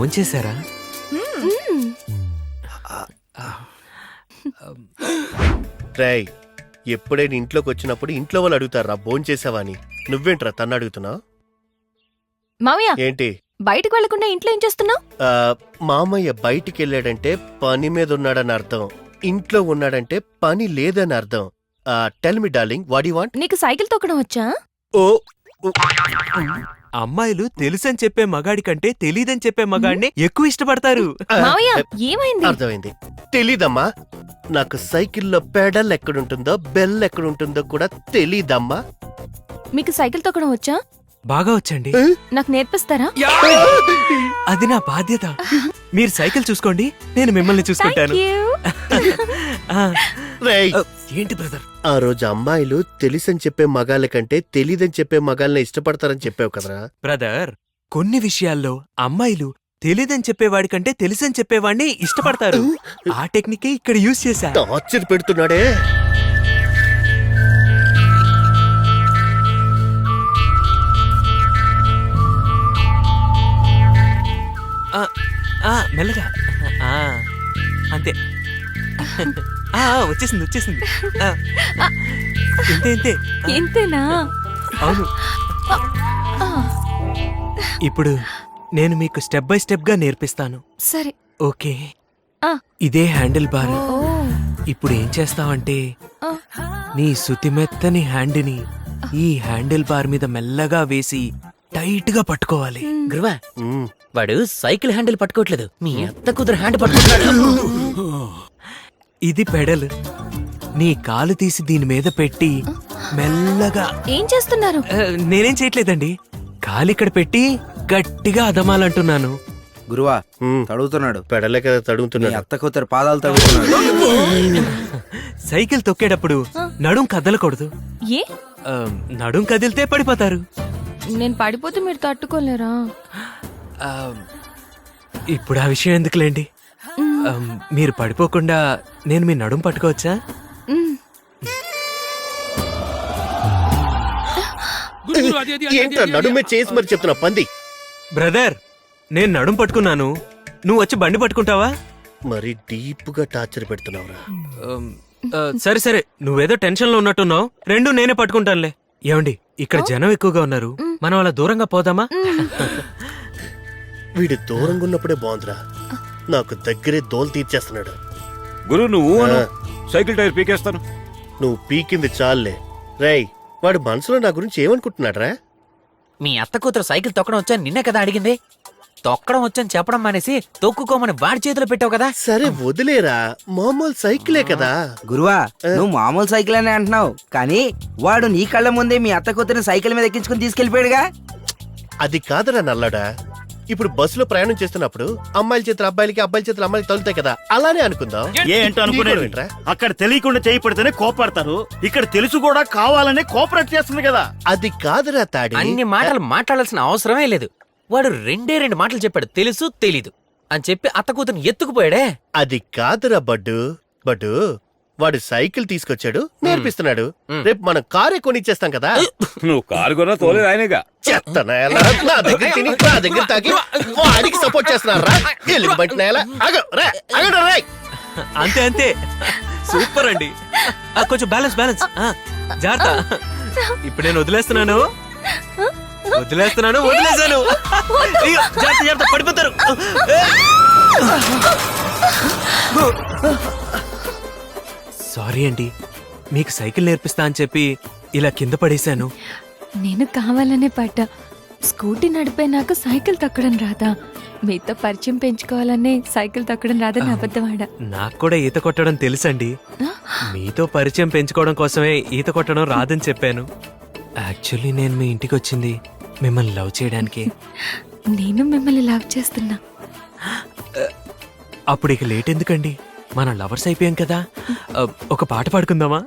భోంచేశారా? రేయ్, ఎప్పుడైనా ఇంట్లోకి వచ్చినప్పుడు ఇంట్లో వాళ్ళు అడుగుతారా భోంచేసావా అని. నువ్వేంట్రా తన్ను అడుగుతున్నావు? మామయ్య ఏంటి? బయటకు వెళ్లకుండా ఇంట్లో ఏం చేస్తున్నావు? మామయ్య బయటికి వెళ్ళాడంటే పని మీద ఉన్నాడని అర్థం. ఇంట్లో ఉన్నాడంటే పని లేదని అర్థం. Tell me darling, what you want? నీకు సైకిల్ తొక్కడం వచ్చా? ఓ అమ్మాయిలు తెలుసని చెప్పే మగాడి కంటే తెలీదని చెప్పే మగాడిని ఎక్కువ ఇష్టపడతారు. మామయ్య ఏమైంది? అర్థమైంది. తెలీదమ్మా. నాకు సైకిల్లో పెడల్ ఎక్కడుంటుందో బెల్ ఎక్కడుంటుందో కూడా తెలీదమ్మా. మీకు సైకిల్ తొక్కడం వచ్చా? బాగా వచ్చండి. నాకు నేర్పిస్తారా? అది నా బాధ్యత. మీరు సైకిల్ చూసుకోండి, నేను మిమ్మల్ని చూసుకుంటాను. రేయ్, ఏంటి బ్రదర్? ఆ రోజు అమ్మాయిలు తెలుసని చెప్పే మగాళ్ళ కంటే తెలీదని చెప్పే మగాళ్ళని ఇష్టపడతారని చెప్పావు కదరా. బ్రదర్, కొన్ని విషయాల్లో అమ్మాయిలు తెలీదని చెప్పేవాడి కంటే తెలుసని చెప్పేవాడిని ఇష్టపడతారు. ఆ టెక్నికే ఇక్కడ యూజ్ చేశా. టార్చర్ పెడుతున్నాడే. మెల్లగా. అంతే. వచ్చేసింది వచ్చేసింది. ఇంతే ఇంతే. ఇంతేనా? అవును. ఇప్పుడు నేను మీకు స్టెప్ బై స్టెప్ గా నేర్పిస్తాను. సరే. ఓకే. ఇదే హ్యాండిల్ బార్. ఇప్పుడు ఏం చేస్తావంటే నీ సుతిమెత్తని హ్యాండ్ని ఈ హ్యాండిల్ బార్ మీద మెల్లగా వేసి టైట్ గా పట్టుకోవాలి. గురువా, వాడు సైకిల్ హ్యాండిల్ పట్టుకోవట్లేదు, మీ అత్త కూతురు హ్యాండ్ పట్టుకుంటున్నాడు. ఇది పెడల్. నీ కాలు తీసి దీని మీద పెట్టి మెల్లగా. ఏం చేస్తున్నారు? నేనేం చేయట్లేదండి, కాలిక్కడ పెట్టి గట్టిగా అదమాలంటున్నాను. గురువా, తడుగుతున్నాడు. పెడలే కదా తడుగుతున్నాడు. అత్త కూతురు పాదాలు తడుగుతున్నాడు. సైకిల్ తొక్కేటప్పుడు నడుం కదలకూడదు. ఏ? నడుం కదిలితే పడిపోతారు. నేను పడిపోతే మీరు తట్టుకోలేరా? ఇప్పుడు ఆ విషయం ఎందుకులేండి. మీరు పడిపోకుండా నేను మీ నడుం పట్టుకోవచ్చా? ఏంట్రా నడుమే చేసి మరి చెప్తున్నా పంది. బ్రదర్, నేను నడుం పట్టుకున్నాను, నువ్వు వచ్చి బండి పట్టుకుంటావా? మరి డీప్ గా టార్చర్ పెడుతున్నావురా. సరే సరే, నువ్వేదో టెన్షన్ లో ఉన్నట్టున్నావు. రెండు నేనే పట్టుకుంటానులే. ఏమండి, ఇక్కడ జనం ఎక్కువగా ఉన్నారు, మనం అలా దూరంగా పోదామా? వీడు దూరంగా ఉన్నప్పుడే బాగుందిరా, నాకు దగ్గరే దోలు తీర్చేస్తున్నాడు. గురు, నువ్వు సైకిల్ టైర్ పీకేస్తాను. నువ్వు పీకింది చాలులే. రేయ్, వాడు మనసులో నా గురించి ఏమనుకుంటున్నాడ్రా? మీ అత్త కూతురు సైకిల్ తొక్కడం వచ్చా నిన్నే కదా అడిగింది. తొక్కడం వచ్చని చెప్పడం మానేసి తొక్కుకోమని వాడి చేతిలో పెట్టావు కదా. సరే వదిలేరా, మామూలు సైకిలే కదా. గురువా, నువ్వు మామూలు సైకిల్ అని అంటున్నావు, కానీ వాడు నీ కళ్ళ ముందే మీ అత్త కూతురిని సైకిల్ మీద ఎక్కించుకుని తీసుకెళ్లిపోయాడుగా. అది కాదురా నల్లడా. ఇప్పుడు బస్సులో ప్రయాణం చేస్తున్నప్పుడు అమ్మాయిల చేతులు అబ్బాయిలకి, అబ్బాయిల చేతులు అమ్మాయిలకి తగులుతాయి కదా, అలానే అనుకుందాం. ఏంటో అనుకునేది. అక్కడ తెలియకుండా చేయి పడితేనే కోపడతారు, ఇక్కడ తెలుసు కూడా కావాలనే కోఆపరేట్ చేస్తుంది కదా. అది కాదురా తాడి. అన్ని మాటలు మాట్లాడాల్సిన అవసరమే లేదు. వాడు రెండు మాటలు చెప్పాడు, తెలుసు తెలీదు అని చెప్పి అత్త కూతురు ఎత్తుకుపోయాడే. అది కాదురా బడ్డు. బడ్డు, వాడు సైకిల్ తీసుకొచ్చాడు, నేర్పిస్తున్నాడు. రేపు మనం కారే కొనిచ్చేస్తాం కదా. నువ్వు కారు కొన్నా తోలేదు ఆయనగా. చెత్తనాయలా, నా దగ్గర తిని నా దగ్గర తాగి వాడికి సపోర్ట్ చేస్తున్నారా? అంతే అంతే, సూపర్ అండి. కొంచెం బ్యాలెన్స్ బ్యాలెన్స్. జాగ్రత్త. ఇప్పుడు నేను వదిలేస్తున్నాను. వదిలేసాను. జాగ్రత్త జాగ్రత్త, పడిపోతారు. సారీ అండి, మీకు సైకిల్ నేర్పిస్తా అని చెప్పి ఇలా కింద పడేశాను. నేను కావాలనే పడ్డా. స్కూటీ నడిపే నాకు సైకిల్ తొక్కడం రాదా? మీతో పరిచయం పెంచుకోవాలనే సైకిల్ తొక్కడం రాదని అబద్ధమాడా. నాకు కూడా ఈత కొట్టడం తెలుసండి, మీతో పరిచయం పెంచుకోవడం కోసమే ఈత కొట్టడం రాదని చెప్పాను. యాక్చువల్లీ నేను మీ ఇంటికి వచ్చింది మిమ్మల్ని లవ్ చేయడానికి. నేను మిమ్మల్ని లవ్ చేస్తున్నా. అప్పుడు ఇక లేట్ ఎందుకండి, మన లవర్స్ అయిపోయాం కదా. ఒక పాట పాడుకుందామా?